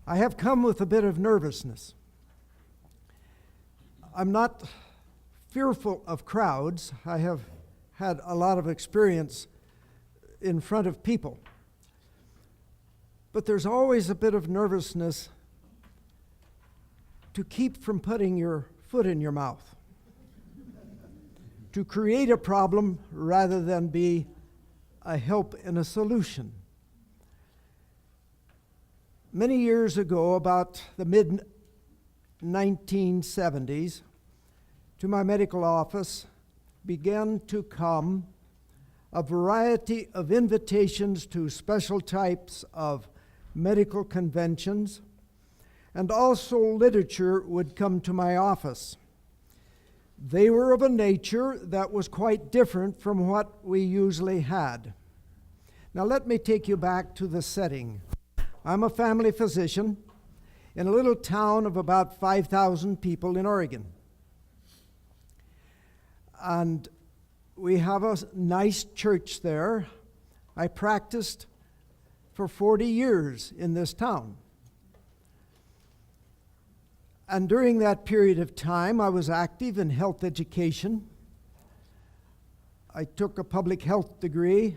I have come with a bit of nervousness. I'm not fearful of crowds. I have had a lot of experience in front of people. But there's always a bit of nervousness to keep from putting your foot in your mouth, to create a problem rather than be a help and a solution. Many years ago, about the mid-1970s, to my medical office began to come a variety of invitations to special types of medical conventions, and also literature would come to my office. They were of a nature that was quite different from what we usually had. Now let me take you back to the setting. I'm a family physician in a little town of about 5,000 people in Oregon. And we have a nice church there. I practiced for 40 years in this town. And during that period of time, I was active in health education. I took a public health degree.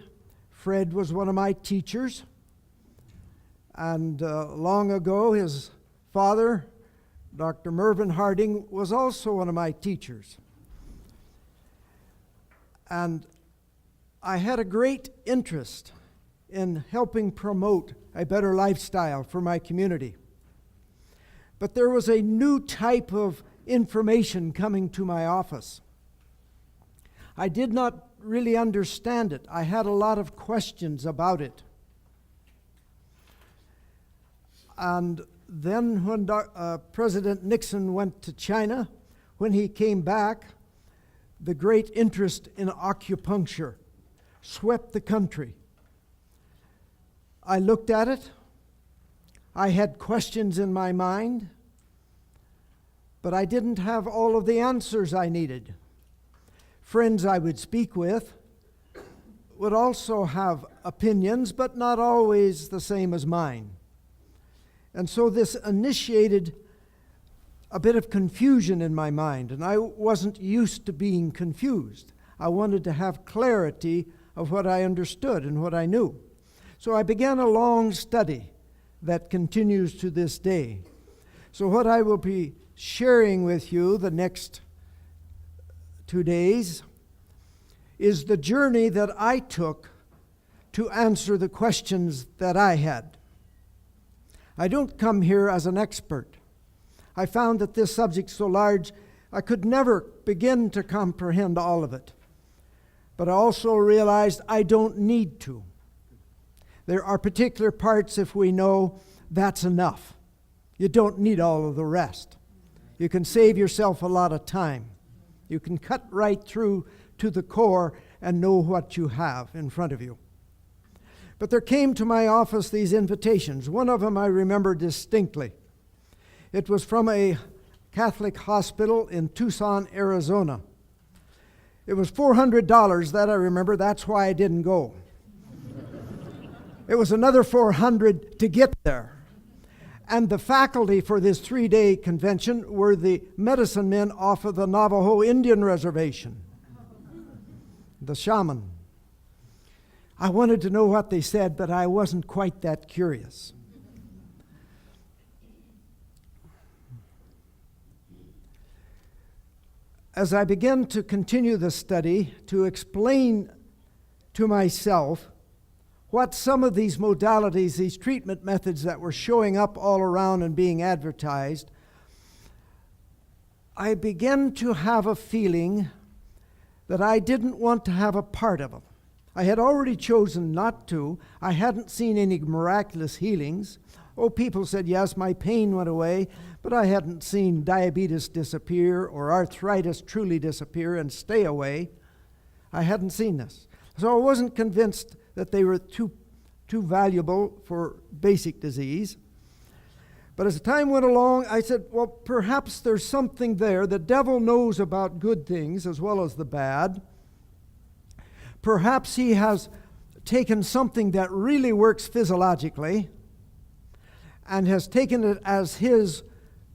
Fred was one of my teachers. And long ago, his father, Dr. Mervyn Harding, was also one of my teachers. And I had a great interest in helping promote a better lifestyle for my community. But there was a new type of information coming to my office. I did not really understand it. I had a lot of questions about it. And then when President Nixon went to China, when he came back, the great interest in acupuncture swept the country. I looked at it. I had questions in my mind, but I didn't have all of the answers I needed. Friends I would speak with would also have opinions, but not always the same as mine. And so this initiated a bit of confusion in my mind, and I wasn't used to being confused. I wanted to have clarity of what I understood and what I knew. So I began a long study that continues to this day. So what I will be sharing with you the next 2 days is the journey that I took to answer the questions that I had. I don't come here as an expert. I found that this subject so large, I could never begin to comprehend all of it. But I also realized I don't need to. There are particular parts, if we know, that's enough. You don't need all of the rest. You can save yourself a lot of time. You can cut right through to the core and know what you have in front of you. But there came to my office these invitations. One of them I remember distinctly. It was from a Catholic hospital in Tucson, Arizona. It was $400, that I remember. That's why I didn't go. It was another $400 to get there. And the faculty for this 3-day convention were the medicine men off of the Navajo Indian Reservation, the shaman. I wanted to know what they said, but I wasn't quite that curious. As I began to continue the study, to explain to myself what some of these modalities, these treatment methods that were showing up all around and being advertised, I began to have a feeling that I didn't want to have a part of them. I had already chosen not to. I hadn't seen any miraculous healings. Oh, people said, yes, my pain went away, but I hadn't seen diabetes disappear or arthritis truly disappear and stay away. I hadn't seen this. So I wasn't convinced that they were too valuable for basic disease. But as time went along, I said, well, perhaps there's something there. The devil knows about good things as well as the bad. Perhaps he has taken something that really works physiologically and has taken it as his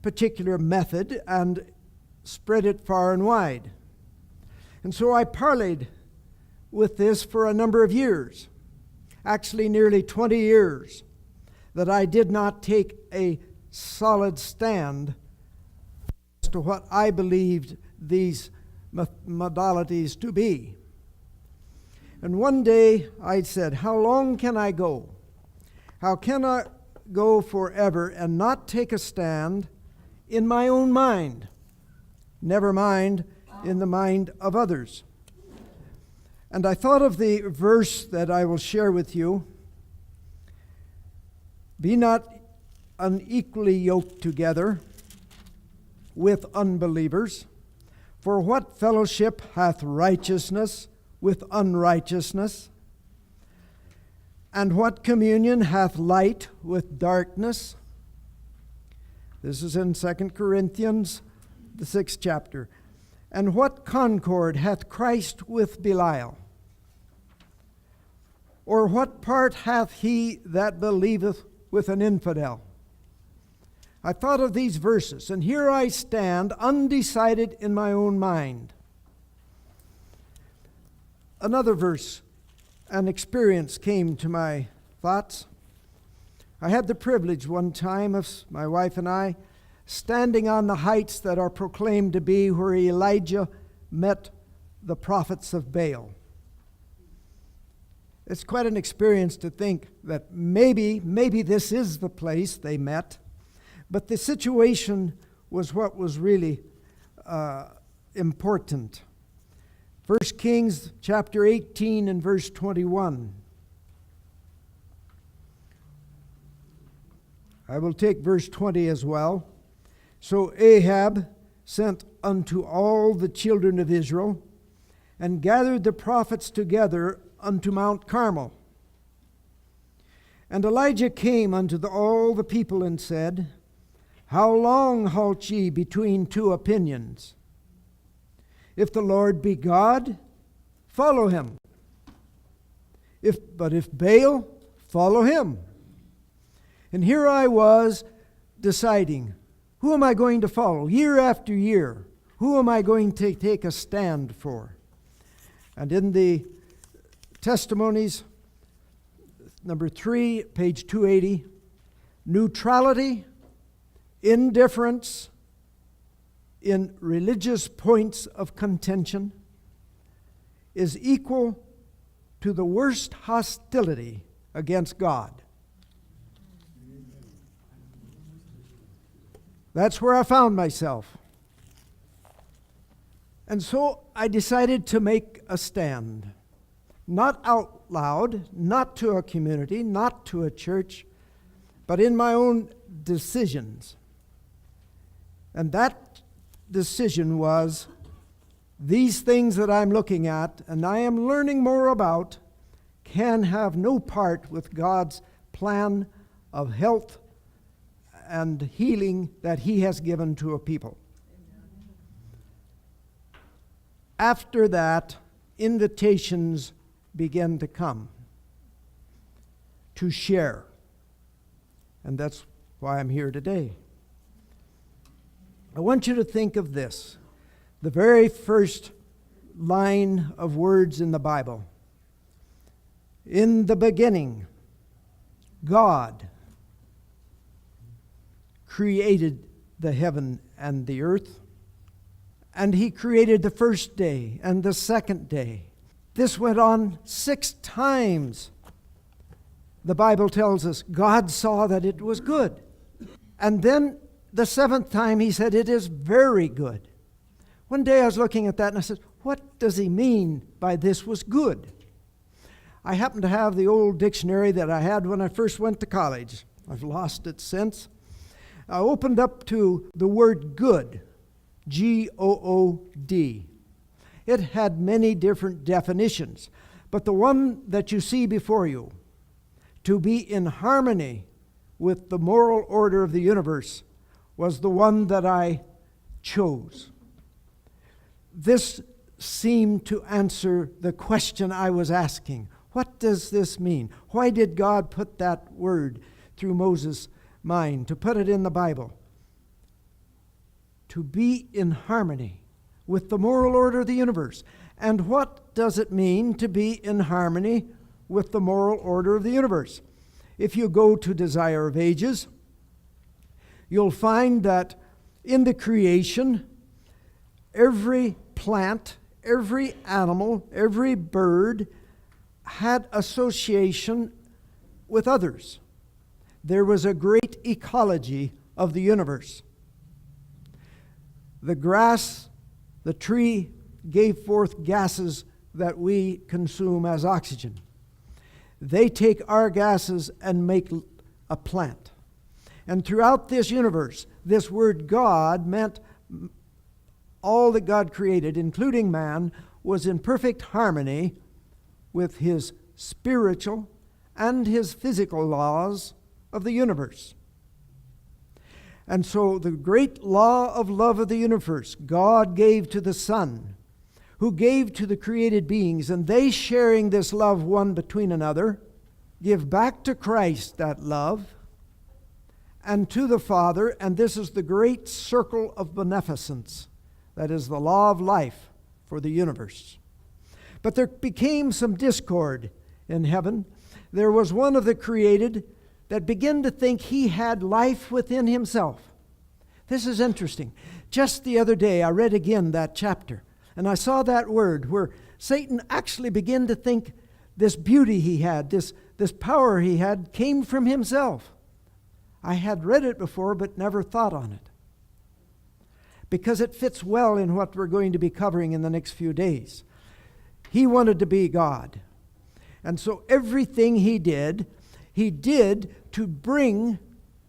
particular method and spread it far and wide. And so I parleyed with this for a number of years, actually nearly 20 years, that I did not take a solid stand as to what I believed these modalities to be. And one day I said, how long can I go? How can I go forever and not take a stand in my own mind? Never mind in the mind of others. And I thought of the verse that I will share with you. Be not unequally yoked together with unbelievers. For what fellowship hath righteousness with unrighteousness? And what communion hath light with darkness? This is in 2 Corinthians, the 6th chapter. And what concord hath Christ with Belial? Or what part hath he that believeth with an infidel? I thought of these verses, and here I stand undecided in my own mind. Another verse, an experience came to my thoughts. I had the privilege one time of my wife and I standing on the heights that are proclaimed to be where Elijah met the prophets of Baal. It's quite an experience to think that maybe this is the place they met, but the situation was what was really important. 1 Kings chapter 18 and verse 21. I will take verse 20 as well. So Ahab sent unto all the children of Israel, and gathered the prophets together unto Mount Carmel. And Elijah came unto all the people and said, How long halt ye between two opinions? If the Lord be God, follow him. But if Baal, follow him. And here I was deciding, who am I going to follow year after year? Who am I going to take a stand for? And in the testimonies, number 3, page 280, neutrality, indifference in religious points of contention is equal to the worst hostility against God. That's where I found myself. And so I decided to make a stand. Not out loud, not to a community, not to a church, but in my own decisions. And that decision was, these things that I'm looking at and I am learning more about can have no part with God's plan of health and healing that he has given to a people. After that, invitations began to come to share. And that's why I'm here today. I want you to think of this. The very first line of words in the Bible. In the beginning, God created the heaven and the earth, and he created the first day and the second day. This went on 6 times. The Bible tells us God saw that it was good. And then the 7th time he said, it is very good. One day I was looking at that and I said, what does he mean by this was good? I happen to have the old dictionary that I had when I first went to college. I've lost it since. I opened up to the word good, G-O-O-D. It had many different definitions, but the one that you see before you, to be in harmony with the moral order of the universe, was the one that I chose. This seemed to answer the question I was asking. What does this mean? Why did God put that word through Moses' mind, to put it in the Bible, to be in harmony with the moral order of the universe. And what does it mean to be in harmony with the moral order of the universe? If you go to Desire of Ages, you'll find that in the creation, every plant, every animal, every bird had association with others. There was a great ecology of the universe. The grass, the tree, gave forth gases that we consume as oxygen. They take our gases and make a plant. And throughout this universe, this word God meant all that God created, including man, was in perfect harmony with his spiritual and his physical laws of the universe. And so the great law of love of the universe, God gave to the Son, who gave to the created beings, and they, sharing this love one between another, give back to Christ that love, and to the Father, and this is the great circle of beneficence, that is the law of life for the universe. But there became some discord in heaven. There was one of the created that began to think he had life within himself. This is interesting. Just the other day, I read again that chapter, and I saw that word where Satan actually began to think this beauty he had, this power he had, came from himself. I had read it before, but never thought on it, because it fits well in what we're going to be covering in the next few days. He wanted to be God. And so everything he did to bring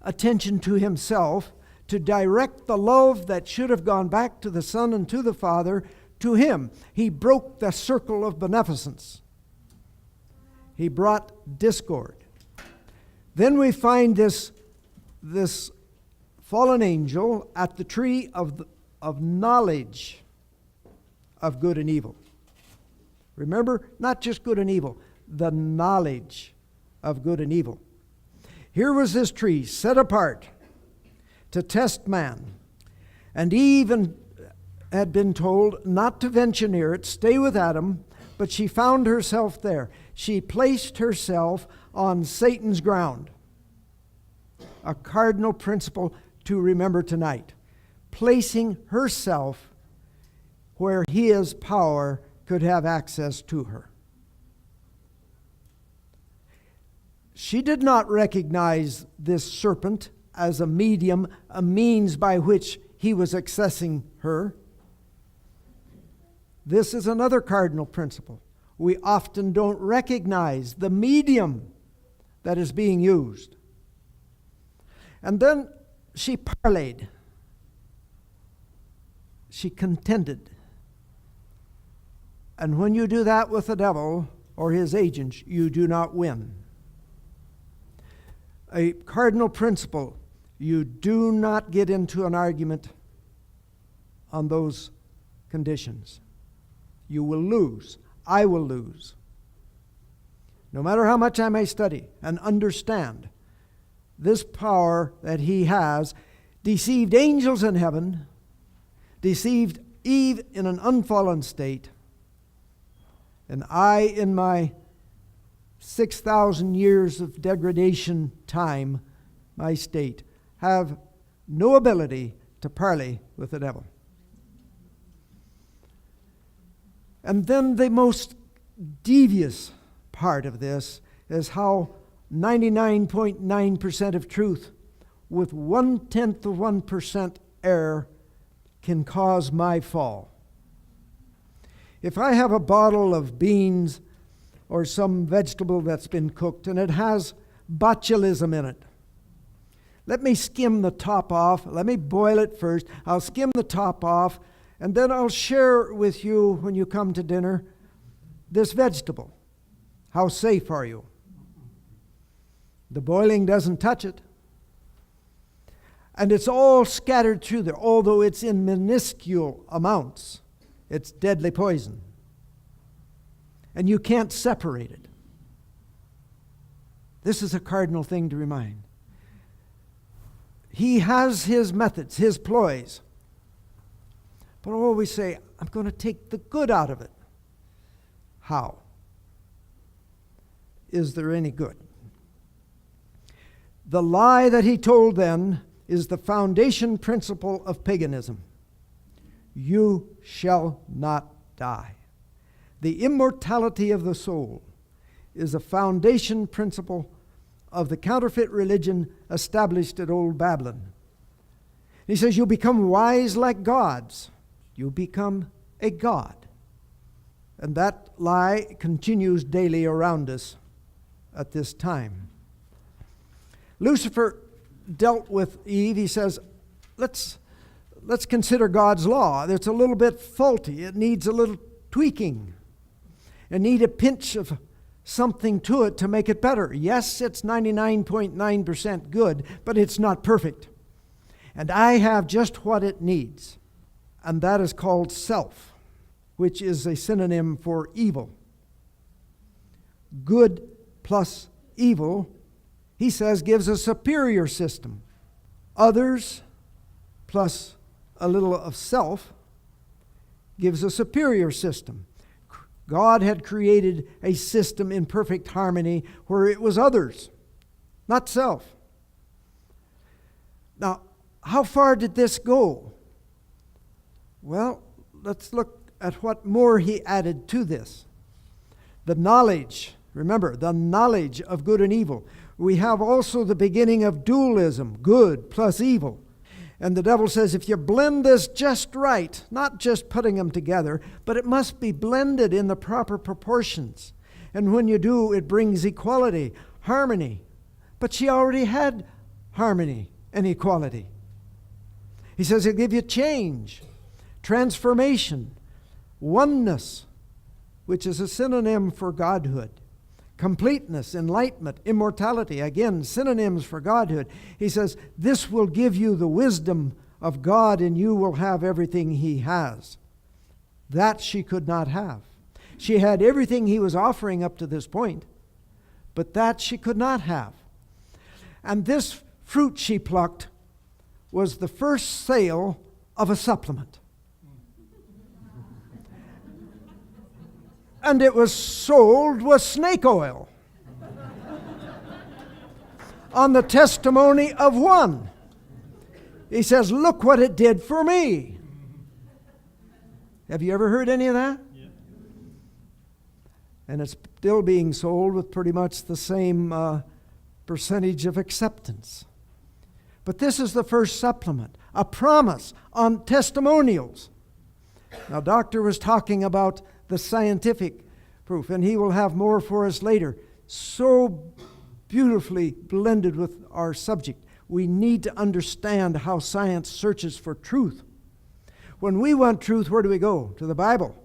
attention to himself, to direct the love that should have gone back to the Son and to the Father, to him. He broke the circle of beneficence. He brought discord. Then we find this fallen angel at the tree of knowledge of good and evil. Remember, not just good and evil, the knowledge of good and evil. Here was this tree set apart to test man. And Eve had been told not to venture near it, stay with Adam, but she found herself there. She placed herself on Satan's ground. A cardinal principle to remember tonight. Placing herself where his power could have access to her. She did not recognize this serpent as a medium, a means by which he was accessing her. This is another cardinal principle. We often don't recognize the medium that is being used. And then she parleyed. She contended. And when you do that with the devil or his agents, you do not win. A cardinal principle, you do not get into an argument on those conditions. You will lose. I will lose. No matter how much I may study and understand, this power that he has deceived angels in heaven, deceived Eve in an unfallen state, and I, in my 6,000 years of degradation time, my state, have no ability to parley with the devil. And then the most devious part of this is how 99.9% of truth with 0.1% error can cause my fall. If I have a bottle of beans or some vegetable that's been cooked and it has botulism in it, let me skim the top off. Let me boil it first. I'll skim the top off, and then I'll share with you when you come to dinner this vegetable. How safe are you? The boiling doesn't touch it. And it's all scattered through there, although it's in minuscule amounts. It's deadly poison. And you can't separate it. This is a cardinal thing to remind. He has his methods, his ploys. But always say, I'm going to take the good out of it. How? Is there any good? The lie that he told then is the foundation principle of paganism. You shall not die. The immortality of the soul is a foundation principle of the counterfeit religion established at old Babylon. He says, you'll become wise like gods. You become a god. And that lie continues daily around us at this time. Lucifer dealt with Eve. He says, let's consider God's law. It's a little bit faulty. It needs a little tweaking. It needs a pinch of something to it to make it better. Yes, it's 99.9% good, but it's not perfect. And I have just what it needs. And that is called self, which is a synonym for evil. Good plus evil, he says, gives a superior system. Others plus a little of self gives a superior system. God had created a system in perfect harmony where it was others, not self. Now, how far did this go? Well, let's look at what more he added to this. The knowledge, remember, the knowledge of good and evil. We have also the beginning of dualism, good plus evil. And the devil says, if you blend this just right, not just putting them together, but it must be blended in the proper proportions. And when you do, it brings equality, harmony. But she already had harmony and equality. He says he'll give you change, transformation, oneness, which is a synonym for godhood. Completeness, enlightenment, immortality, again, synonyms for godhood. He says, this will give you the wisdom of God and you will have everything he has. That she could not have. She had everything he was offering up to this point, but that she could not have. And this fruit she plucked was the first sale of a supplement. And it was sold with snake oil on the testimony of one. He says, look what it did for me. Have you ever heard any of that? Yeah. And it's still being sold with pretty much the same percentage of acceptance. But this is the first supplement, a promise on testimonials. Now, Doctor was talking about the scientific proof, and he will have more for us later. So beautifully blended with our subject. We need to understand how science searches for truth. When we want truth, where do we go? To the Bible.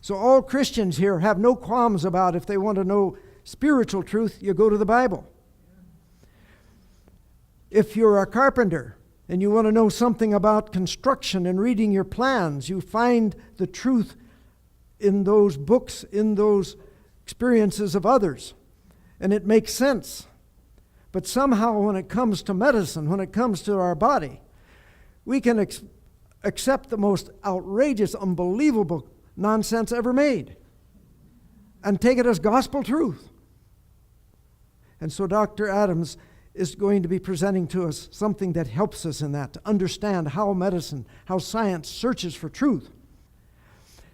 So all Christians here have no qualms about if they want to know spiritual truth, you go to the Bible. If you're a carpenter and you want to know something about construction and reading your plans, you find the truth in those books, in those experiences of others. And it makes sense. But somehow when it comes to medicine, when it comes to our body, we can accept the most outrageous, unbelievable nonsense ever made and take it as gospel truth. And so Dr. Adams is going to be presenting to us something that helps us in that, to understand how medicine, how science searches for truth.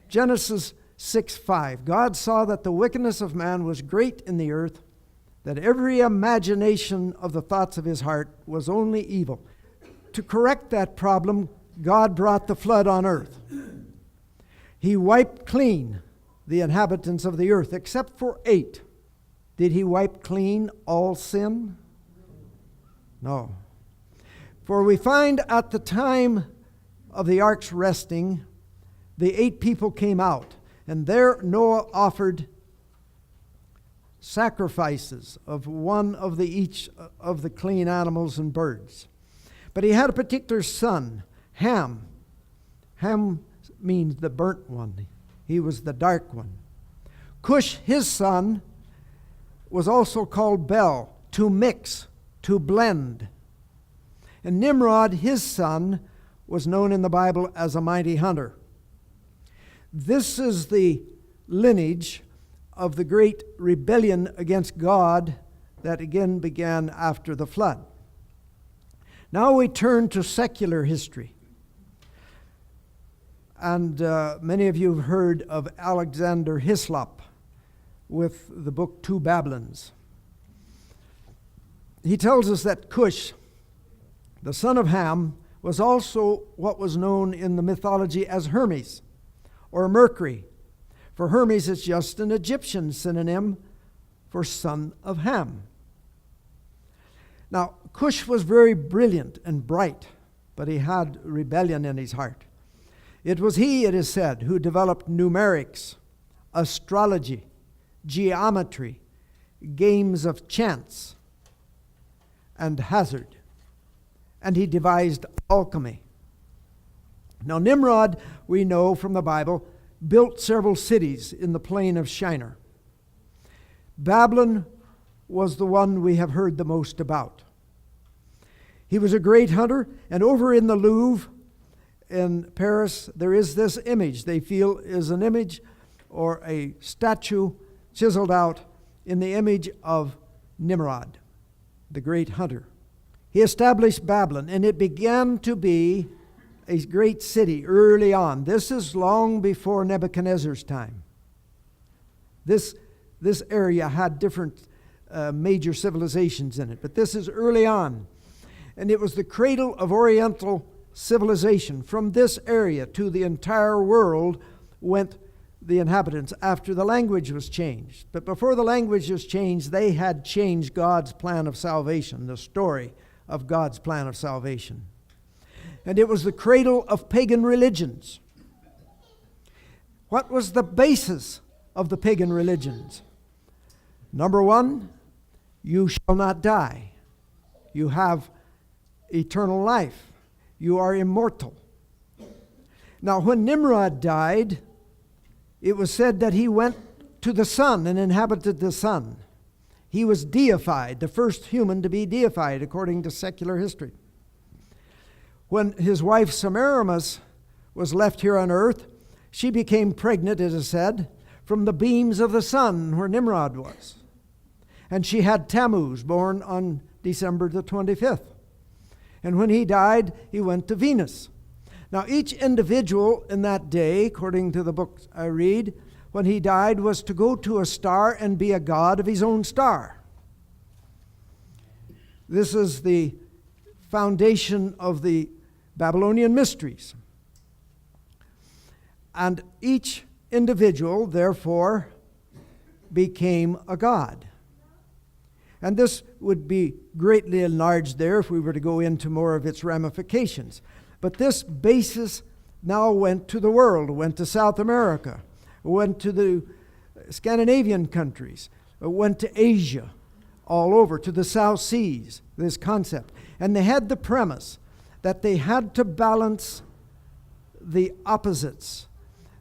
Genesis 6:5. God saw that the wickedness of man was great in the earth, that every imagination of the thoughts of his heart was only evil. To correct that problem, God brought the flood on earth. He wiped clean the inhabitants of the earth, except for 8. Did he wipe clean all sin? No. For we find at the time of the ark's resting, the 8 people came out, and there Noah offered sacrifices of one of each of the clean animals and birds. But he had a particular son, Ham. Ham means the burnt one. He was the dark one. Cush, his son, was also called Bel, to mix, to blend. And Nimrod, his son, was known in the Bible as a mighty hunter. This is the lineage of the great rebellion against God that again began after the flood. Now we turn to secular history. And many of you have heard of Alexander Hislop with the book Two Babylons. He tells us that Cush, the son of Ham, was also what was known in the mythology as Hermes or Mercury. For Hermes is just an Egyptian synonym for son of Ham. Now, Cush was very brilliant and bright, but he had rebellion in his heart. It was he, it is said, who developed numerics, astrology, geometry, games of chance, and hazard. And he devised alchemy. Now, Nimrod, we know from the Bible, built several cities in the plain of Shinar. Babylon was the one we have heard the most about. He was a great hunter, and over in the Louvre in Paris, there is this image they feel is an image or a statue chiseled out in the image of Nimrod, the great hunter. He established Babylon, and it began to be a great city early on. This is long before Nebuchadnezzar's time. This area had different major civilizations in it, but this is early on. And it was the cradle of Oriental civilization. From this area to the entire world went the inhabitants after the language was changed. But before the language was changed, they had changed God's plan of salvation, the story of God's plan of salvation. And it was the cradle of pagan religions. What was the basis of the pagan religions? Number one, you shall not die. You have eternal life. You are immortal. Now, when Nimrod died, it was said that he went to the sun and inhabited the sun. He was deified, the first human to be deified, according to secular history. When his wife Semiramis was left here on earth, she became pregnant, it is said, from the beams of the sun where Nimrod was. And she had Tammuz, born on December the 25th. And when he died, he went to Venus. Now, each individual in that day, according to the books I read, when he died, was to go to a star and be a god of his own star. This is the foundation of the Babylonian Mysteries. And each individual, therefore, became a god. And this would be greatly enlarged there if we were to go into more of its ramifications. But this basis now went to the world, went to South America, went to the Scandinavian countries, went to Asia, all over, to the South Seas, this concept. And they had the premise that they had to balance the opposites,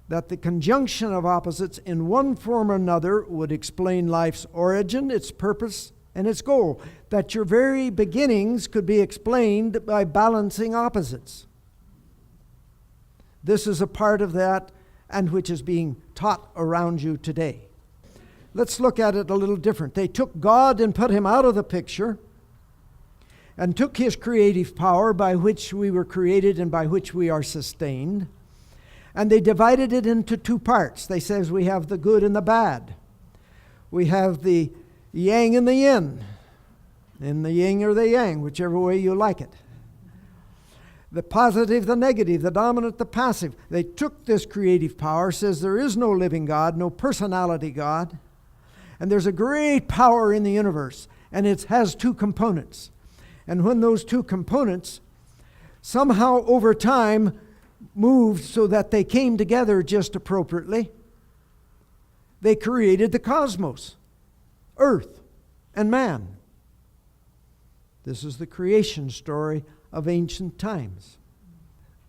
that the conjunction of opposites in one form or another would explain life's origin, its purpose, and its goal, that your very beginnings could be explained by balancing opposites. This is a part of that, and which is being taught around you today. Let's look at it a little different. They took God and put him out of the picture, and took his creative power by which we were created and by which we are sustained, and they divided it into two parts. They says we have the good and the bad. We have the yang and the yin, and the yin or the yang, whichever way you like it. The positive, the negative, the dominant, the passive. They took this creative power, says there is no living God, no personality God, and there's a great power in the universe, and it has two components. And when those two components somehow over time moved so that they came together just appropriately, they created the cosmos, earth, and man. This is the creation story of ancient times.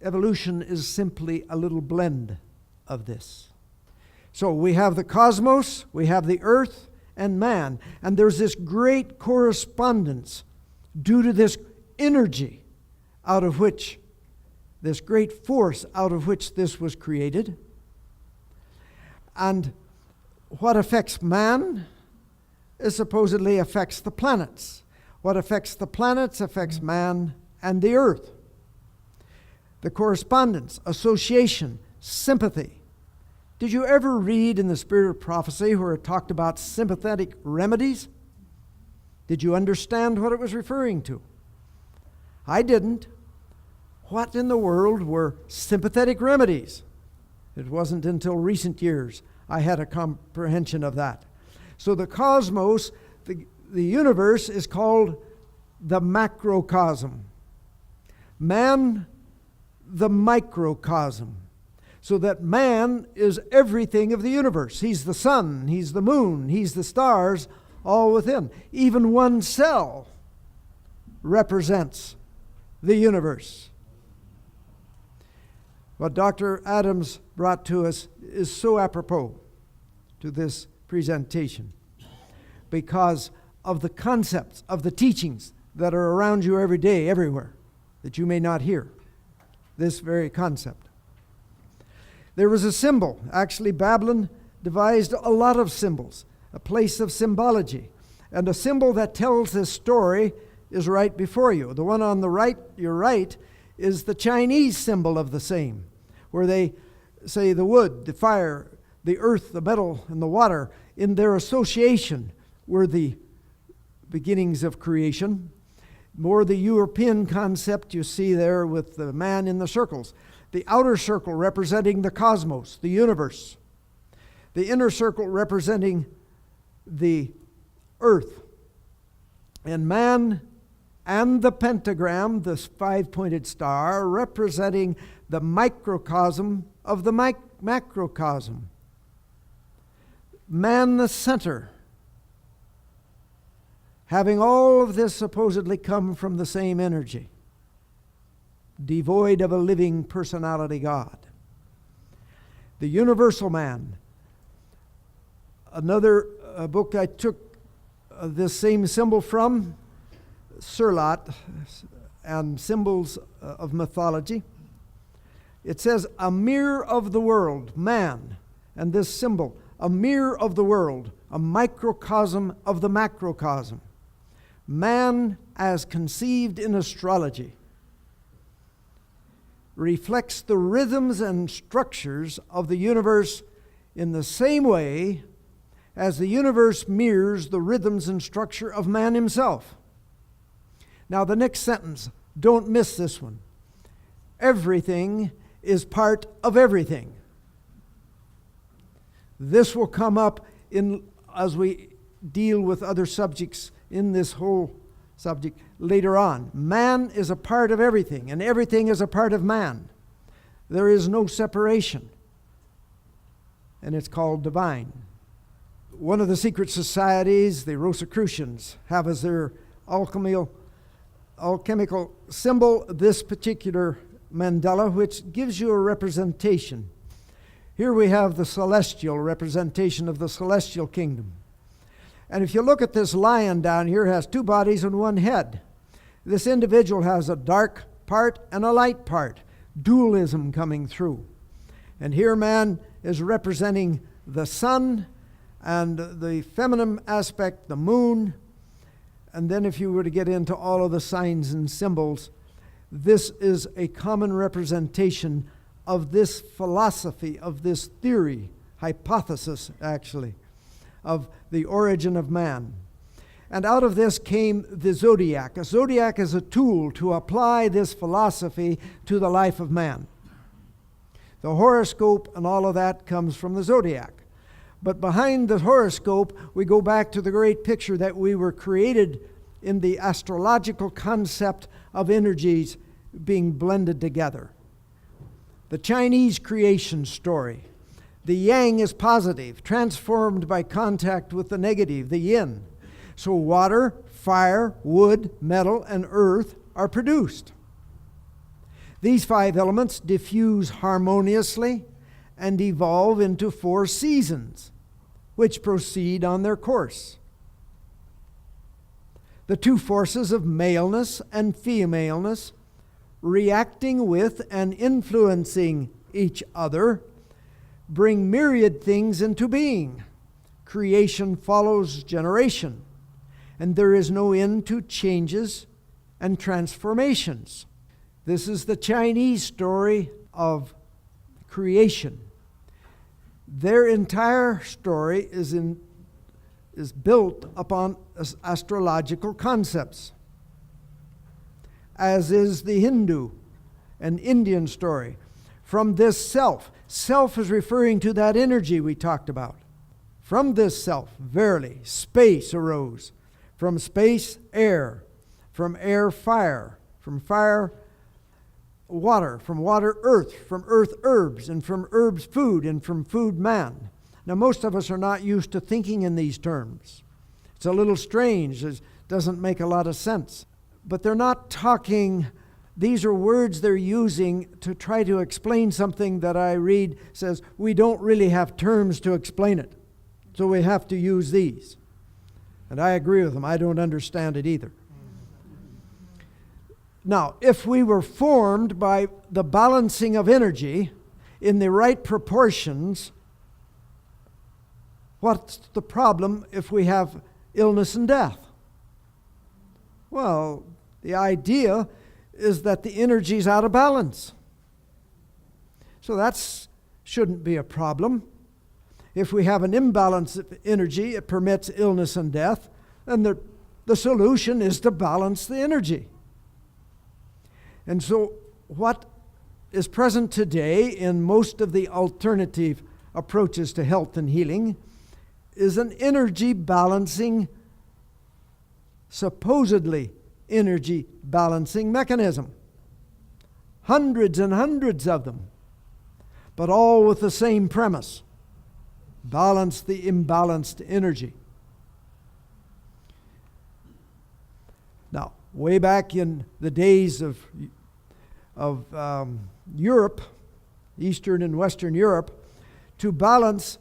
Evolution is simply a little blend of this. So we have the cosmos, we have the earth, and man. And there's this great correspondence due to this energy out of which, this great force out of which this was created. And what affects man is supposedly affects the planets. What affects the planets affects man and the earth. The correspondence, association, sympathy. Did you ever read in the Spirit of Prophecy where it talked about sympathetic remedies? Did you understand what it was referring to? I didn't. What in the world were sympathetic remedies? It wasn't until recent years I had a comprehension of that. So the cosmos, the universe, is called the macrocosm. Man, the microcosm. So that man is everything of the universe. He's the sun, he's the moon, he's the stars, all within. Even one cell represents the universe. What Dr. Adams brought to us is so apropos to this presentation because of the concepts, of the teachings that are around you every day, everywhere, that you may not hear this very concept. There was a symbol. Actually, Babylon devised a lot of symbols, a place of symbology. And a symbol that tells this story is right before you. The one on the right, your right, is the Chinese symbol of the same, where they say the wood, the fire, the earth, the metal, and the water, in their association, were the beginnings of creation. More the European concept you see there with the man in the circles. The outer circle representing the cosmos, the universe. The inner circle representing the earth. And man and the pentagram, this five-pointed star, representing the microcosm of the macrocosm. Man the center. Having all of this supposedly come from the same energy, devoid of a living personality God. The universal man. Another book I took this same symbol from, Surlot and Symbols of Mythology. It says, a mirror of the world, man, and this symbol, a mirror of the world, a microcosm of the macrocosm. Man, as conceived in astrology, reflects the rhythms and structures of the universe in the same way as the universe mirrors the rhythms and structure of man himself. Now, the next sentence, don't miss this one. Everything is part of everything. This will come up as we deal with other subjects in this whole subject later on. Man is a part of everything, and everything is a part of man. There is no separation, and it's called divine. One of the secret societies, the Rosicrucians, have as their alchemical symbol this particular mandala, which gives you a representation. Here we have the celestial representation of the celestial kingdom. And if you look at this lion down here, it has two bodies and one head. This individual has a dark part and a light part, dualism coming through. And here man is representing the sun and the feminine aspect, the moon. And then if you were to get into all of the signs and symbols, this is a common representation of this philosophy, of this theory, hypothesis actually, of the origin of man. And out of this came the zodiac. A zodiac is a tool to apply this philosophy to the life of man. The horoscope and all of that comes from the zodiac. But behind the horoscope, we go back to the great picture that we were created in the astrological concept of energies being blended together. The Chinese creation story. The yang is positive, transformed by contact with the negative, the yin. So water, fire, wood, metal, and earth are produced. These five elements diffuse harmoniously and evolve into 4 seasons, which proceed on their course. The two forces of maleness and femaleness reacting with and influencing each other, bring myriad things into being. Creation follows generation, and there is no end to changes and transformations. This is the Chinese story of creation. Their entire story is built upon astrological concepts, as is the Hindu and Indian story. From this self is referring to that energy we talked about. From this self, verily, space arose. From space, air. From air, fire. From fire, water. From water, earth. From earth, herbs. And from herbs, food. And from food, man. Now, most of us are not used to thinking in these terms. It's a little strange. It doesn't make a lot of sense. But they're not talking, these are words they're using to try to explain something that I read says, we don't really have terms to explain it. So we have to use these. And I agree with them. I don't understand it either. Now, if we were formed by the balancing of energy in the right proportions, what's the problem if we have illness and death? Well, the idea is that the energy's out of balance. So that shouldn't be a problem. If we have an imbalance of energy, it permits illness and death, and the solution is to balance the energy. And so what is present today in most of the alternative approaches to health and healing is an energy balancing, supposedly energy balancing mechanism. Hundreds and hundreds of them, but all with the same premise: balance the imbalanced energy. Now, way back in the days of Europe, Eastern and Western Europe, to balance,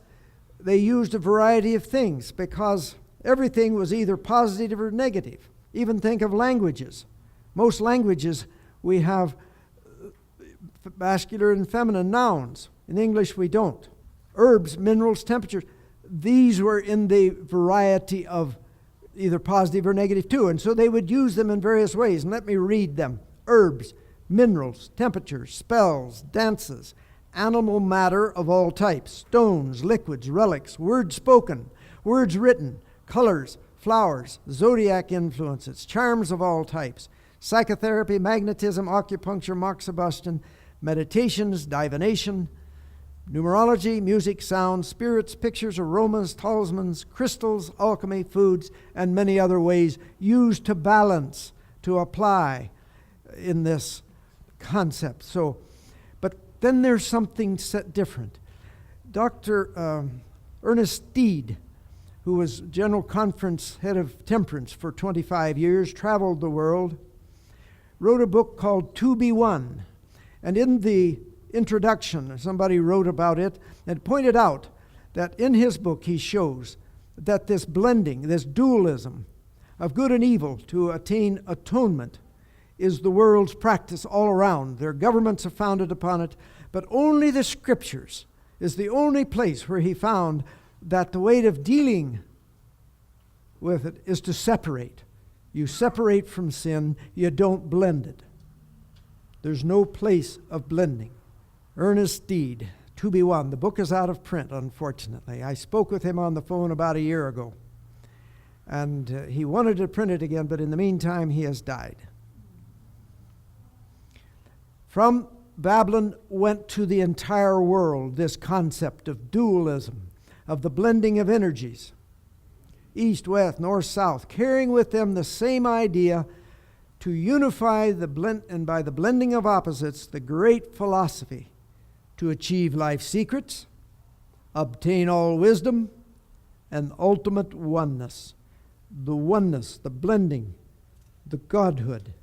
they used a variety of things because everything was either positive or negative. Even think of languages. Most languages we have masculine and feminine nouns. In English we don't. Herbs, minerals, temperatures, these were in the variety of either positive or negative too. And so they would use them in various ways. And let me read them. Herbs, minerals, temperatures, spells, dances, animal matter of all types, stones, liquids, relics, words spoken, words written, colors, flowers, zodiac influences, charms of all types, psychotherapy, magnetism, acupuncture, moxibustion, meditations, divination, numerology, music, sound, spirits, pictures, aromas, talismans, crystals, alchemy, foods, and many other ways used to balance, to apply in this concept. So, but then there's something different. Dr. Ernest Steed, who was General Conference head of temperance for 25 years, traveled the world, wrote a book called To Be One. And in the introduction, somebody wrote about it and pointed out that in his book he shows that this blending, this dualism of good and evil to attain atonement is the world's practice all around. Their governments are founded upon it, but only the Scriptures is the only place where he found that the way of dealing with it is to separate. You separate from sin, you don't blend it. There's no place of blending. Ernest Steed, To Be One. The book is out of print, unfortunately. I spoke with him on the phone about a year ago. And he wanted to print it again, but in the meantime, he has died. From Babylon went to the entire world this concept of dualism, of the blending of energies, east, west, north, south, carrying with them the same idea to unify the blend, and by the blending of opposites, the great philosophy to achieve life's secrets, obtain all wisdom, and ultimate oneness. The oneness, the blending, the godhood,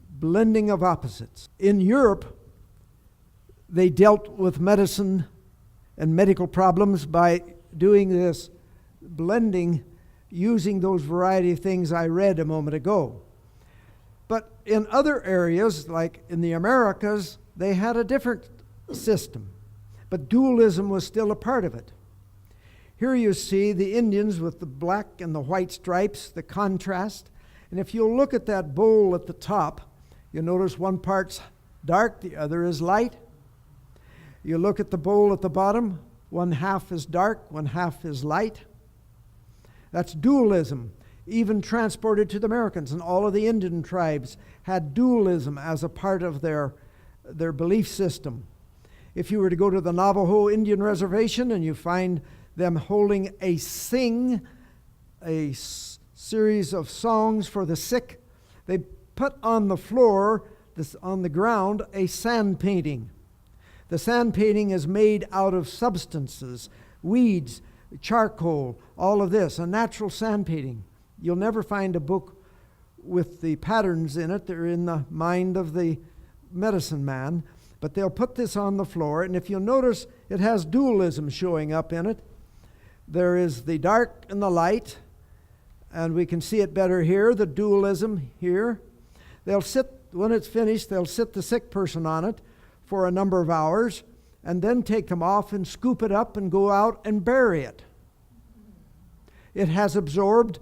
blending of opposites. In Europe, they dealt with medicine and medical problems by doing this blending, using those variety of things I read a moment ago. But in other areas, like in the Americas, they had a different system. But dualism was still a part of it. Here you see the Indians with the black and the white stripes, the contrast. And if you'll look at that bowl at the top, you'll notice one part's dark, the other is light. You look at the bowl at the bottom, one half is dark, one half is light. That's dualism, even transported to the Americans. And all of the Indian tribes had dualism as a part of their belief system. If you were to go to the Navajo Indian Reservation and you find them holding a series of songs for the sick, they put on the floor, on the ground, a sand painting. The sand painting is made out of substances, weeds, charcoal, all of this, a natural sand painting. You'll never find a book with the patterns in it. They're in the mind of the medicine man. But they'll put this on the floor, and if you'll notice, it has dualism showing up in it. There is the dark and the light, and we can see it better here, the dualism here. They'll sit, when it's finished, they'll sit the sick person on it for a number of hours, and then take them off and scoop it up and go out and bury it. It has absorbed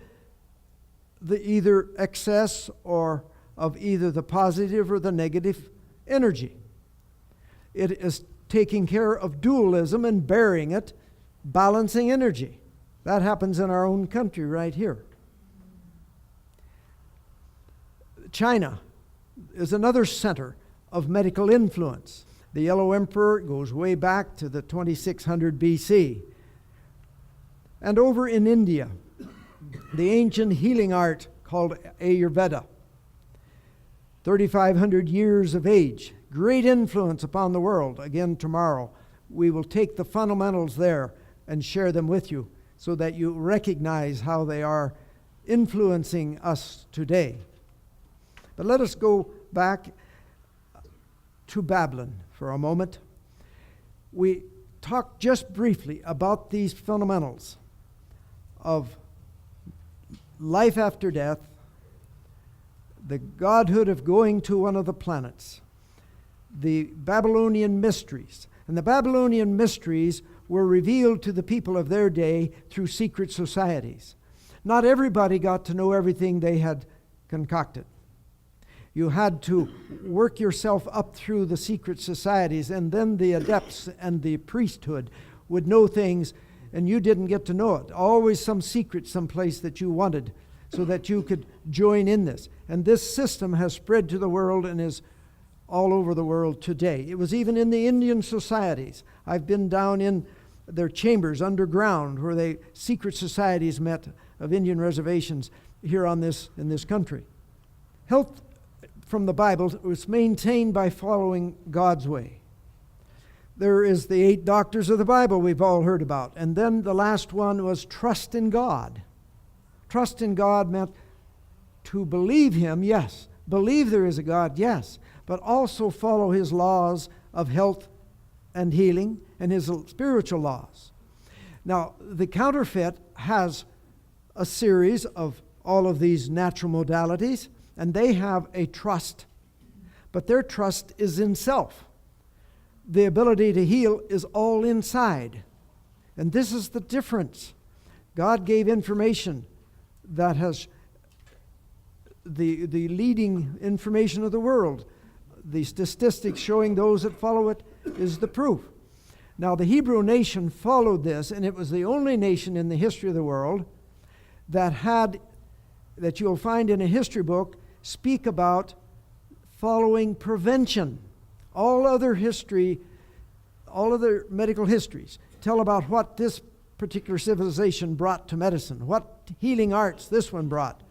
the either excess or of either the positive or the negative energy. It is taking care of dualism and burying it, balancing energy. That happens in our own country right here. China is another center of medical influence. The Yellow Emperor goes way back to the 2600 BC. And over in India, the ancient healing art called Ayurveda, 3,500 years of age, great influence upon the world. Again, tomorrow, we will take the fundamentals there and share them with you so that you recognize how they are influencing us today. But let us go back to Babylon for a moment. We talked just briefly about these fundamentals of life after death, the godhood of going to one of the planets, the Babylonian Mysteries. And the Babylonian Mysteries were revealed to the people of their day through secret societies. Not everybody got to know everything they had concocted. You had to work yourself up through the secret societies, and then the adepts and the priesthood would know things, and you didn't get to know it. Always some secret someplace that you wanted so that you could join in this. And this system has spread to the world and is all over the world today. It was even in the Indian societies. I've been down in their chambers underground where secret societies met of Indian reservations here in this country. Health from the Bible was maintained by following God's way. There is the 8 doctors of the Bible we've all heard about. And then the last one was trust in God. Trust in God meant to believe Him, yes. Believe there is a God, yes. But also follow His laws of health and healing and His spiritual laws. Now, the counterfeit has a series of all of these natural modalities, and they have a trust. But their trust is in self. The ability to heal is all inside. And this is the difference. God gave information that has the leading information of the world. The statistics showing those that follow it is the proof. Now, the Hebrew nation followed this, and it was the only nation in the history of the world that you'll find in a history book speak about following prevention. All other medical histories tell about what this particular civilization brought to medicine, what healing arts this one brought.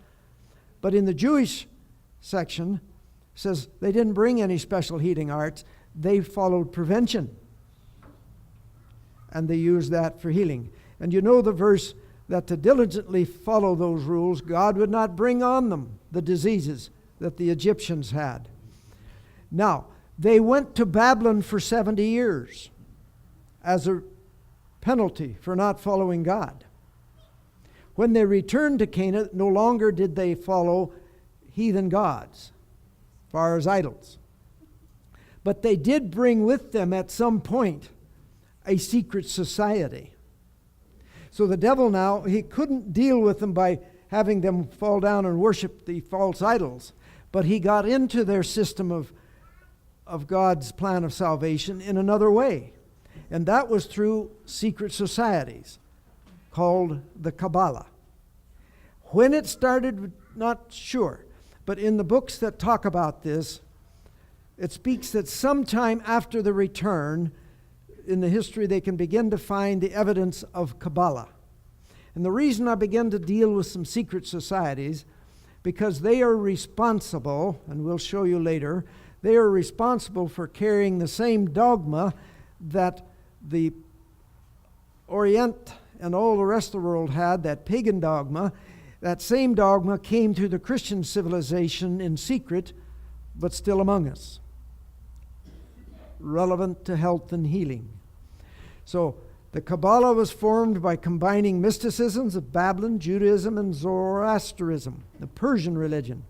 But in the Jewish section, it says they didn't bring any special healing arts. They followed prevention. And they used that for healing. And you know the verse that to diligently follow those rules, God would not bring on them the diseases that the Egyptians had. Now, they went to Babylon for 70 years as a penalty for not following God. When they returned to Canaan, no longer did they follow heathen gods. far as idols. But they did bring with them at some point a secret society. So the devil now, he couldn't deal with them by having them fall down and worship the false idols, but he got into their system of God's plan of salvation in another way. And that was through secret societies called the Kabbalah. When it started, not sure, but in the books that talk about this, it speaks that sometime after the return, in the history, they can begin to find the evidence of Kabbalah. And the reason I begin to deal with some secret societies, because they are responsible, and we'll show you later, they are responsible for carrying the same dogma that the Orient and all the rest of the world had, that pagan dogma. That same dogma came to the Christian civilization in secret, but still among us. Relevant to health and healing. So the Kabbalah was formed by combining mysticisms of Babylon, Judaism, and Zoroastrianism, the Persian religion.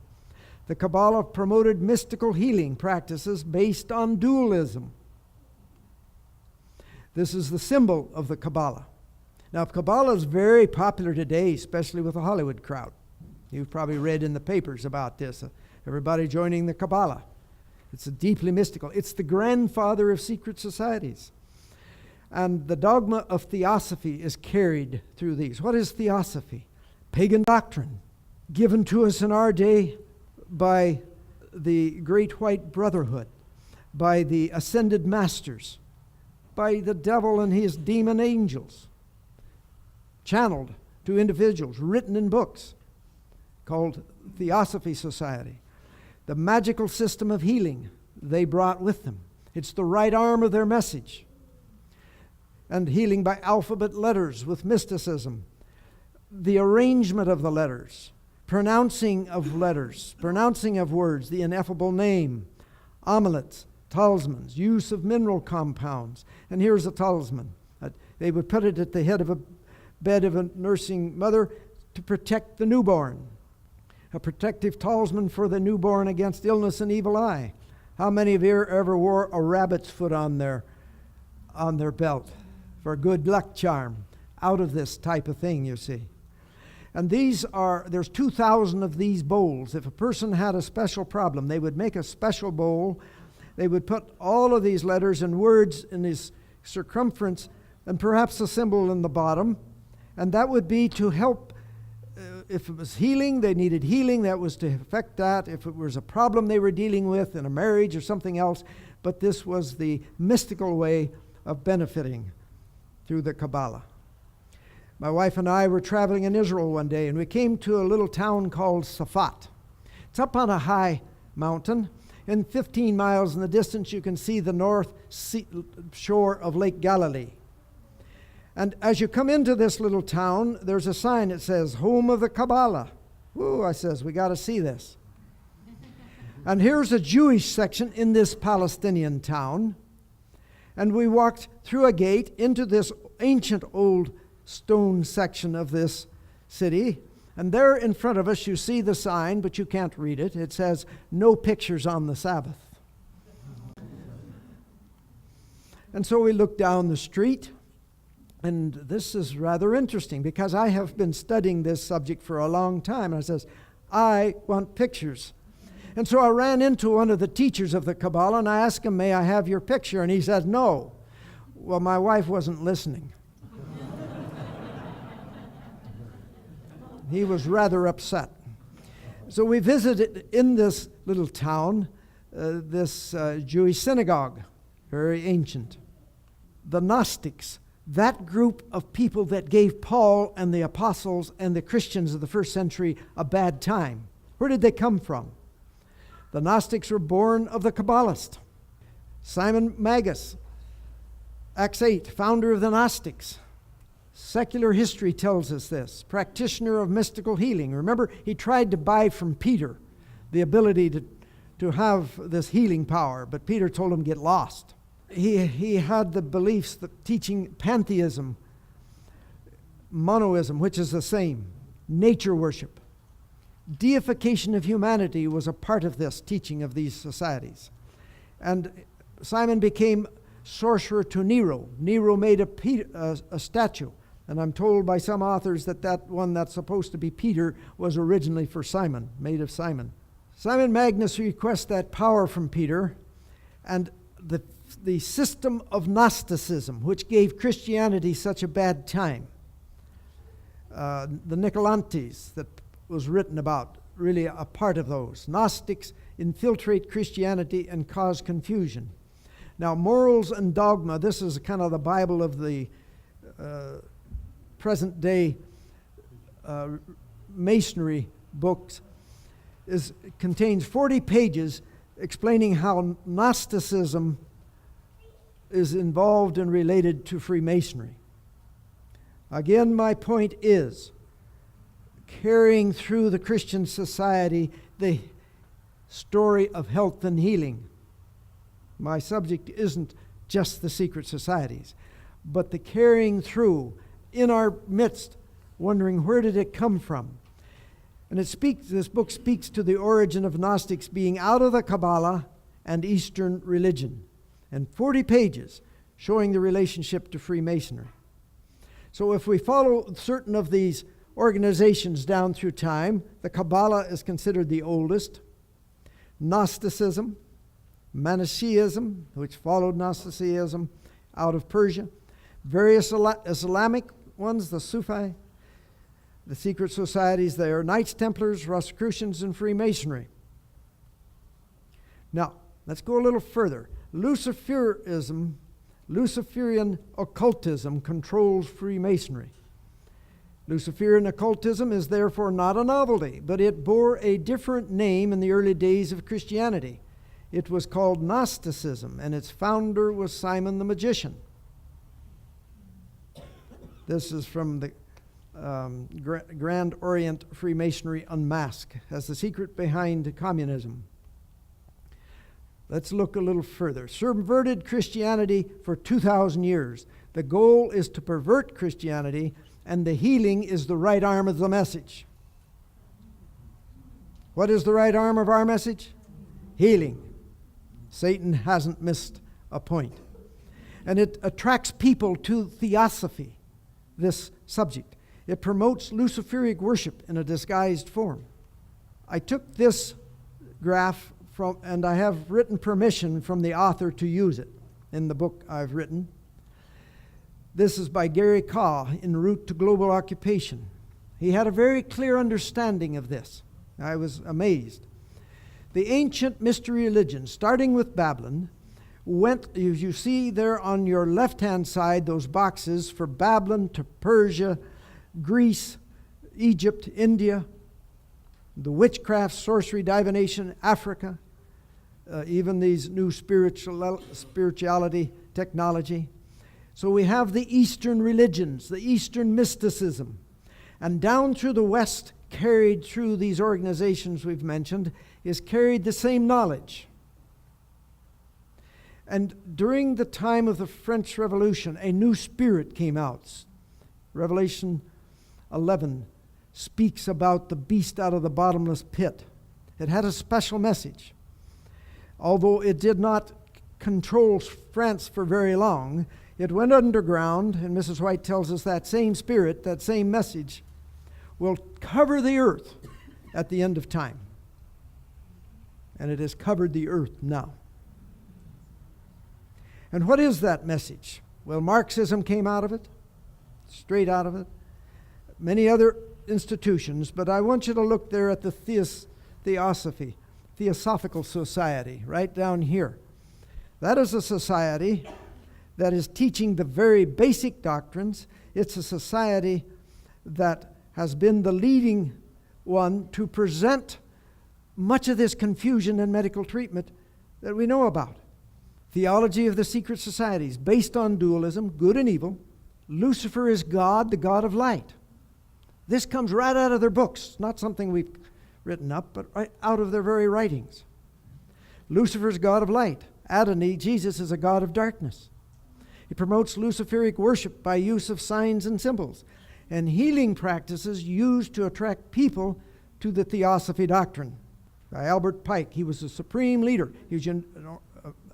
The Kabbalah promoted mystical healing practices based on dualism. This is the symbol of the Kabbalah. Now, Kabbalah is very popular today, especially with the Hollywood crowd. You've probably read in the papers about this. Everybody joining the Kabbalah. It's deeply mystical. It's the grandfather of secret societies. And the dogma of theosophy is carried through these. What is theosophy? Pagan doctrine given to us in our day by the Great White Brotherhood, by the ascended masters, by the devil and his demon angels, channeled to individuals, written in books called Theosophy Society. The magical system of healing they brought with them. It's the right arm of their message. And healing by alphabet letters with mysticism. The arrangement of the letters, pronouncing of letters, pronouncing of words, the ineffable name, amulets, talismans, use of mineral compounds. And here's a talisman. They would put it at the head of a bed of a nursing mother to protect the newborn. A protective talisman for the newborn against illness and evil eye. How many of you ever wore a rabbit's foot on their belt for a good luck charm? Out of this type of thing, you see. And there's 2,000 of these bowls. If a person had a special problem, they would make a special bowl. They would put all of these letters and words in this circumference and perhaps a symbol in the bottom. And that would be to help. If it was healing, they needed healing. That was to affect that. If it was a problem they were dealing with in a marriage or something else. But this was the mystical way of benefiting through the Kabbalah. My wife and I were traveling in Israel one day, and we came to a little town called Safat. It's up on a high mountain, and 15 miles in the distance you can see the north shore of Lake Galilee. And as you come into this little town, there's a sign that says, Home of the Kabbalah. Ooh, I says, we got to see this. And here's a Jewish section in this Palestinian town. And we walked through a gate into this ancient old stone section of this city. And there in front of us, you see the sign, but you can't read it. It says, no pictures on the Sabbath. And so we looked down the street. And this is rather interesting because I have been studying this subject for a long time. And I says, I want pictures. And so I ran into one of the teachers of the Kabbalah and I asked him, may I have your picture? And he said, no. Well, my wife wasn't listening. He was rather upset. So we visited in this little town, this Jewish synagogue, very ancient. The Gnostics, that group of people that gave Paul and the apostles and the Christians of the first century a bad time. Where did they come from? The Gnostics were born of the Kabbalists. Simon Magus, Acts 8, founder of the Gnostics. Secular history tells us this. Practitioner of mystical healing. Remember, he tried to buy from Peter the ability to have this healing power, but Peter told him, get lost. He had the beliefs that teaching pantheism, monoism, which is the same, nature worship, deification of humanity was a part of this teaching of these societies. And Simon became sorcerer to Nero. Nero made a statue. And I'm told by some authors that that one that's supposed to be Peter was originally for Simon, made of Simon. Simon Magnus requests that power from Peter, and the system of Gnosticism, which gave Christianity such a bad time. The Nicolantes that was written about, really a part of those. Gnostics infiltrate Christianity and cause confusion. Now, morals and dogma, this is kind of the Bible of the present day Masonry books, contains 40 pages explaining how Gnosticism is involved and related to Freemasonry. Again, my point is carrying through the Christian society the story of health and healing. My subject isn't just the secret societies, but the carrying through in our midst, wondering where did it come from? And this book speaks to the origin of Gnostics being out of the Kabbalah and Eastern religion. And 40 pages showing the relationship to Freemasonry. So if we follow certain of these organizations down through time, the Kabbalah is considered the oldest. Gnosticism, Manichaeism, which followed Gnosticism out of Persia. Various Islamic ones, the Sufi, the secret societies there, Knights Templars, Rosicrucians, and Freemasonry. Now, let's go a little further. Luciferian occultism controls Freemasonry. Luciferian occultism is therefore not a novelty, but it bore a different name in the early days of Christianity. It was called Gnosticism, and its founder was Simon the Magician. This is from the Grand Orient Freemasonry Unmasked as the secret behind communism. Let's look a little further. Subverted Christianity for 2,000 years. The goal is to pervert Christianity, and the healing is the right arm of the message. What is the right arm of our message? Healing. Satan hasn't missed a point. And it attracts people to theosophy, this subject. It promotes Luciferic worship in a disguised form. I took this graph and I have written permission from the author to use it in the book I've written. This is by Gary Kaw in Route to Global Occupation. He had a very clear understanding of this. I was amazed. The ancient mystery religions, starting with Babylon, went, as you see there on your left-hand side, those boxes for Babylon to Persia, Greece, Egypt, India, the witchcraft, sorcery, divination, Africa, even these new spirituality, technology. So we have the Eastern religions, the Eastern mysticism. And down through the West, carried through these organizations we've mentioned, is carried the same knowledge. And during the time of the French Revolution, a new spirit came out. Revelation 11 speaks about the beast out of the bottomless pit. It had a special message. Although it did not control France for very long, it went underground, and Mrs. White tells us that same spirit, that same message, will cover the earth at the end of time. And it has covered the earth now. And what is that message? Well, Marxism came out of it, straight out of it. Many other institutions, but I want you to look there at the Theosophical Society, right down here. That is a society that is teaching the very basic doctrines. It's a society that has been the leading one to present much of this confusion in medical treatment that we know about. Theology of the secret societies, based on dualism, good and evil. Lucifer is God, the God of light. This comes right out of their books, not something we've written up, but right out of their very writings. Lucifer is God of light. Adonai, Jesus, is a God of darkness. He promotes Luciferic worship by use of signs and symbols, and healing practices used to attract people to the Theosophy doctrine by Albert Pike. He was the supreme leader. He was in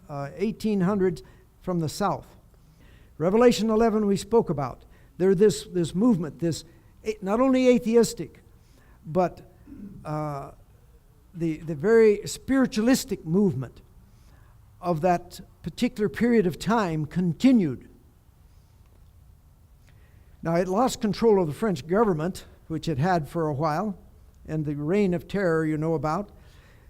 1800s from the South. Revelation 11 we spoke about. There's this movement, this not only atheistic, but the very spiritualistic movement of that particular period of time continued. Now, it lost control of the French government, which it had for a while, and the reign of terror you know about.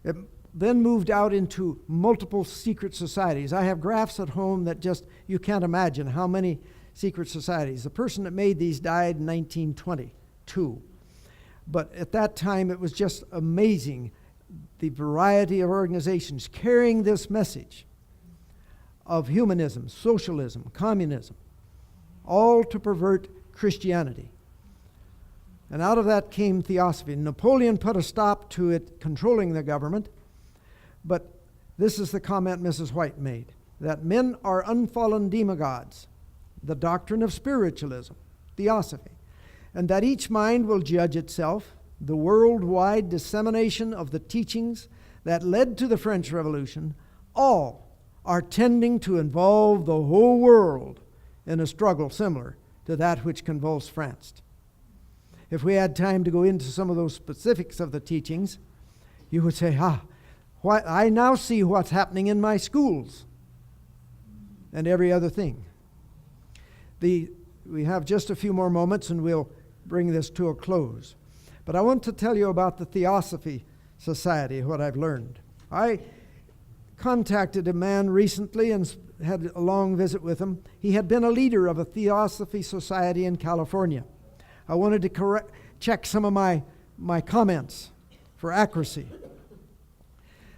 It then moved out into multiple secret societies. I have graphs at home that just, you can't imagine how many secret societies. The person that made these died in 1922. But at that time, it was just amazing, the variety of organizations carrying this message of humanism, socialism, communism, all to pervert Christianity. And out of that came Theosophy. Napoleon put a stop to it controlling the government, but this is the comment Mrs. White made, that men are unfallen demigods, the doctrine of spiritualism, Theosophy, and that each mind will judge itself, the worldwide dissemination of the teachings that led to the French Revolution, all are tending to involve the whole world in a struggle similar to that which convulsed France. If we had time to go into some of those specifics of the teachings, you would say, I now see what's happening in my schools and every other thing. We have just a few more moments and we'll bring this to a close. But I want to tell you about the Theosophy Society, what I've learned. I contacted a man recently and had a long visit with him. He had been a leader of a Theosophy Society in California. I wanted to check some of my comments for accuracy.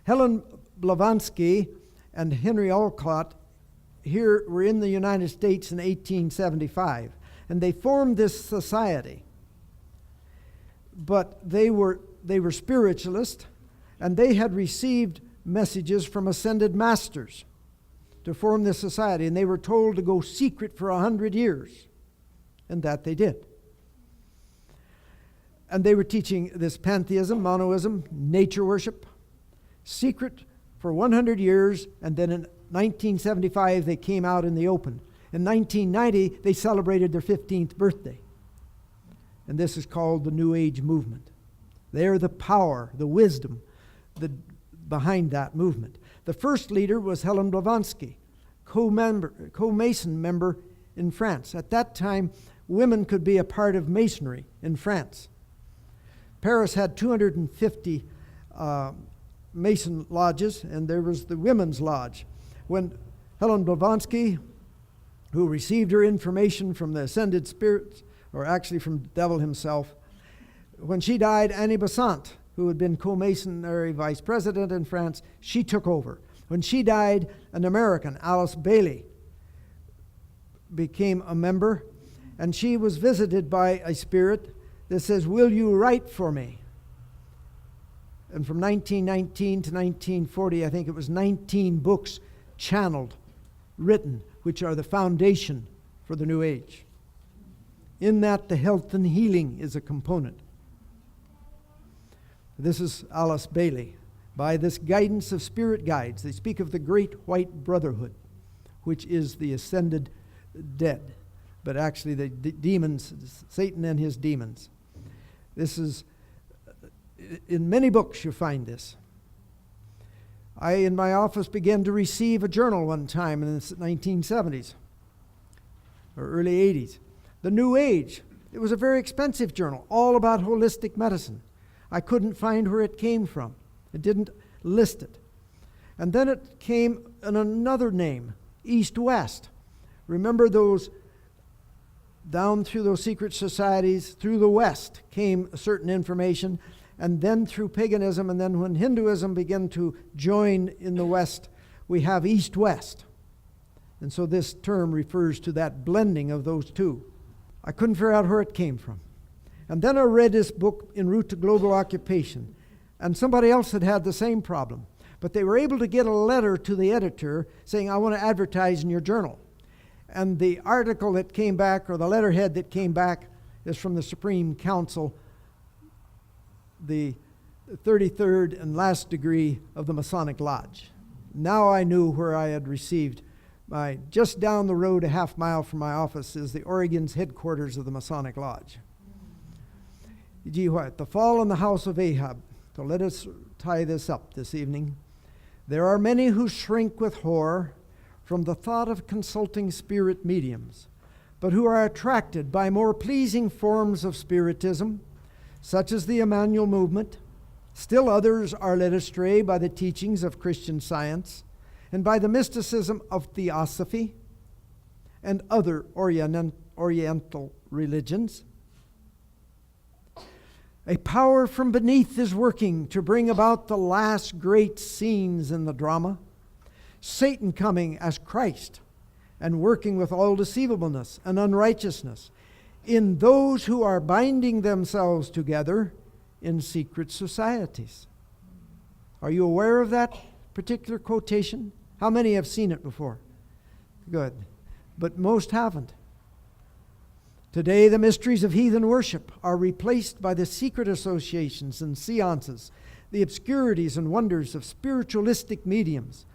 Helen Blavatsky and Henry Olcott here were in the United States in 1875, and they formed this society. But they were spiritualists, and they had received messages from ascended masters to form this society, and they were told to go secret for 100 years, and that they did. And they were teaching this pantheism, monoism, nature worship, secret for 100 years, and then in 1975 they came out in the open. In 1990 they celebrated their 15th birthday. And this is called the New Age movement. They're the power, the wisdom behind that movement. The first leader was Helen Blavatsky, co-Mason member in France. At that time, women could be a part of Masonry in France. Paris had 250 Mason lodges, and there was the Women's Lodge. When Helen Blavatsky, who received her information from the ascended spirits, or actually from the devil himself, when she died, Annie Besant, who had been co-Masonry vice president in France, she took over. When she died, an American, Alice Bailey, became a member, and she was visited by a spirit that says, "Will you write for me?" And from 1919 to 1940, I think it was 19 books channeled, written, which are the foundation for the New Age. In that, the health and healing is a component. This is Alice Bailey. By this guidance of spirit guides, they speak of the great white brotherhood, which is the ascended dead, but actually the demons, Satan and his demons. This is, in many books you find this. I, in my office, began to receive a journal one time in the 1970s, or early 80s. The New Age. It was a very expensive journal, all about holistic medicine. I couldn't find where it came from. It didn't list it. And then it came in another name, East-West. Remember those, down through those secret societies, through the West came certain information, and then through paganism, and then when Hinduism began to join in the West, we have East-West. And so this term refers to that blending of those two. I couldn't figure out where it came from. And then I read this book, En Route to Global Occupation, and somebody else had had the same problem. But they were able to get a letter to the editor saying, "I want to advertise in your journal." And the article that came back, or the letterhead that came back, is from the Supreme Council the 33rd and last degree of the Masonic Lodge. Now I knew where I had received my, just down the road a half mile from my office is the Oregon's headquarters of the Masonic Lodge. Gee what, the fall in the house of Ahab. So let us tie this up this evening. There are many who shrink with horror from the thought of consulting spirit mediums, but who are attracted by more pleasing forms of spiritism, such as the Emmanuel movement. Still others are led astray by the teachings of Christian Science and by the mysticism of Theosophy and other Oriental religions. A power from beneath is working to bring about the last great scenes in the drama. Satan coming as Christ and working with all deceivableness and unrighteousness in those who are binding themselves together in secret societies. Are you aware of that particular quotation? How many have seen it before? Good. But most haven't. Today, the mysteries of heathen worship are replaced by the secret associations and seances, the obscurities and wonders of spiritualistic mediums.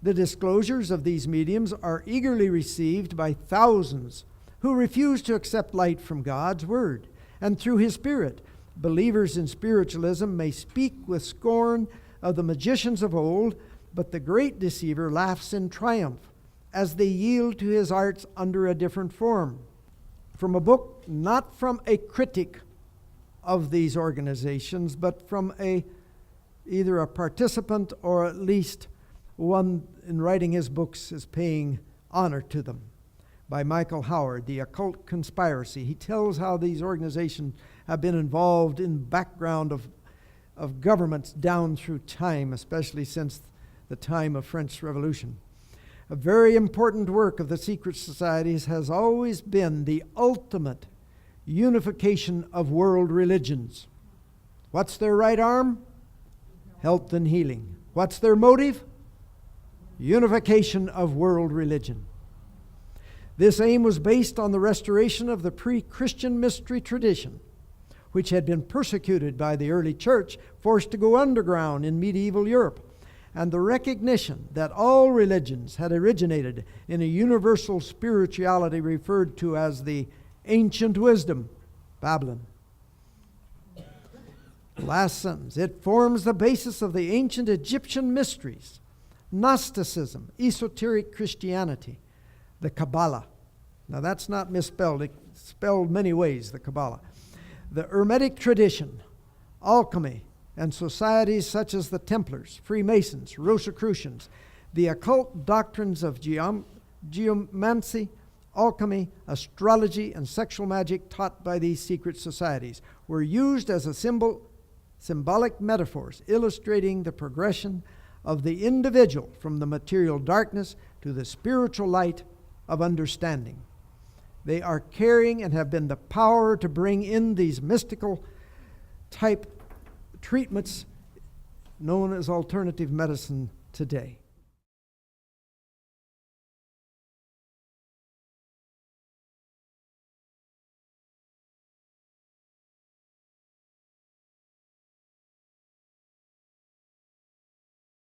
The disclosures of these mediums are eagerly received by thousands who refuse to accept light from God's Word. And through His Spirit, believers in spiritualism may speak with scorn of the magicians of old, but the great deceiver laughs in triumph as they yield to his arts under a different form. From a book, not from a critic of these organizations, but from either a participant or at least one in writing his books is paying honor to them, by Michael Howard, The Occult Conspiracy. He tells how these organizations have been involved in background of governments down through time, especially since the time of French Revolution. A very important work of the secret societies has always been the ultimate unification of world religions. What's their right arm? Health and healing. What's their motive? Unification of world religion. This aim was based on the restoration of the pre-Christian mystery tradition, which had been persecuted by the early church, forced to go underground in medieval Europe, and the recognition that all religions had originated in a universal spirituality referred to as the ancient wisdom, Babylon. Last sentence. It forms the basis of the ancient Egyptian mysteries, Gnosticism, esoteric Christianity, the Kabbalah. Now that's not misspelled. It's spelled many ways, the Kabbalah. The Hermetic tradition, alchemy, and societies such as the Templars, Freemasons, Rosicrucians, the occult doctrines of geomancy, alchemy, astrology, and sexual magic taught by these secret societies were used as a symbolic metaphors illustrating the progression of the individual from the material darkness to the spiritual light of understanding. They are carrying and have been the power to bring in these mystical type treatments known as alternative medicine today.